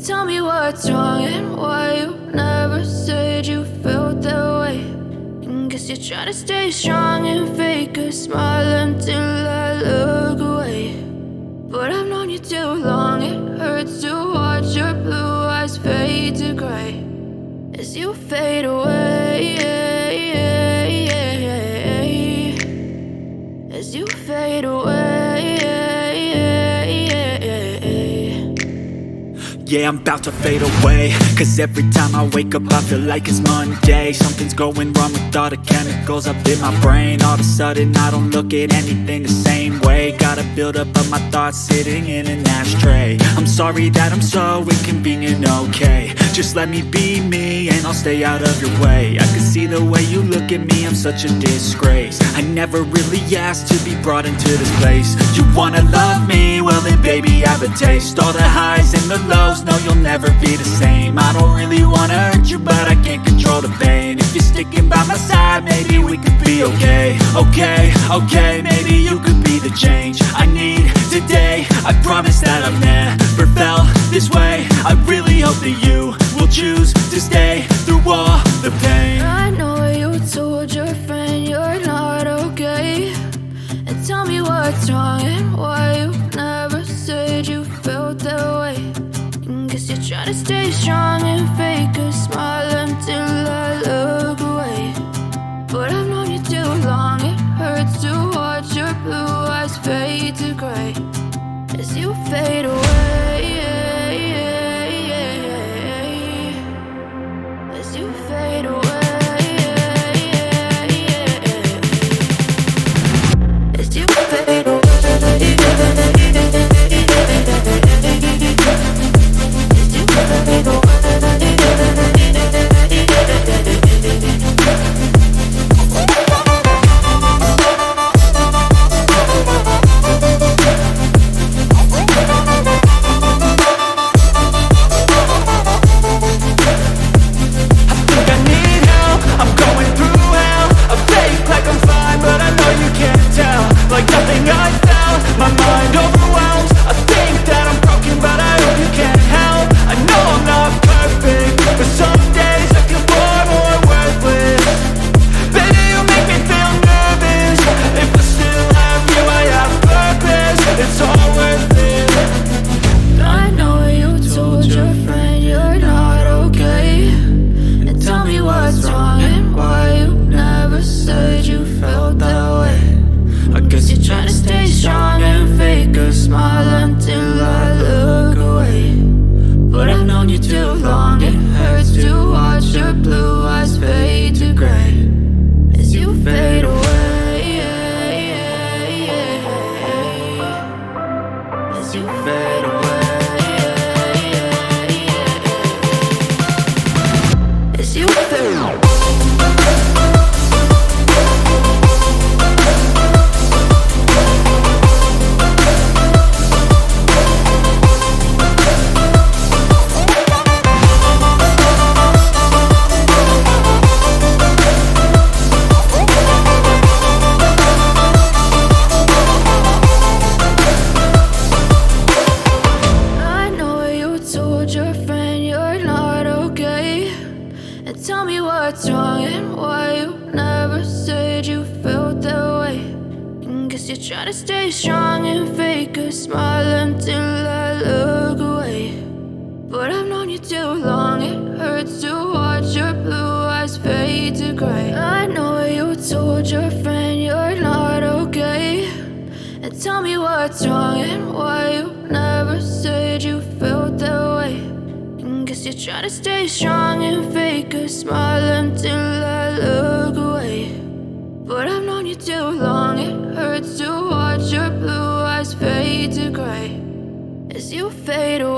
Tell me what's wrong and why you never said you felt that way. And guess you're trying to stay strong and fake a smile until I look away. But I've known you too long, it hurts to watch your blue eyes fade to gray as you fade away, as you fade away. Yeah, I'm about to fade away, cause every time I wake up I feel like it's Monday. Something's going wrong with all the chemicals up in my brain. All of a sudden I don't look at anything the same way. Got a buildup of my thoughts sitting in an ashtray. I'm sorry that I'm so inconvenient, okay. Just let me be me and I'll stay out of your way. I can see the way you look at me, I'm such a disgrace. I never really asked to be brought into this place. You wanna love me? Well then baby I have a taste. All the highs and the lows, no you'll never be the same. I don't really wanna hurt you but I can't control the pain. If you're sticking by my side maybe we could be okay. Okay, maybe you could be the change I need today. I promise that I've never felt this way. I really hope that you will choose to stay through all the pain. I know you told your friend you're not okay. And tell me what's wrong and why you never said you felt that way. And guess you're trying to stay strong and fake a smile until I look away. But I've known you too long, it hurts to watch your blue eyes fade to gray as you fade away, as you fade away, as you fade away, as you fade away. Like nothing I felt, my mind overwhelms. I think that I'm broken, but I hope you can't help. I know I'm not perfect, but some days I feel far more worthless. Baby, you make me feel nervous. If I still have you, I have purpose. It's all worth it. I know you told your friend you're not okay. And tell me what's wrong and why you never said you felt that way. I guess you're trying to stay strong and fake a smile until I look away. But I've known you too long, it hurts to watch your blue eyes fade to gray as you fade away, as you fade away, as you fade away. Tell me what's wrong and why you never said you felt that way. And guess you're trying to stay strong and fake a smile until I look away. But I've known you too long, it hurts to watch your blue eyes fade to gray. I know you told your friend you're not okay. And tell me what's wrong and why you never said you felt that way. Guess you're trying to stay strong and fake a smile until I look away. But I've known you too long, it hurts to watch your blue eyes fade to gray as you fade away.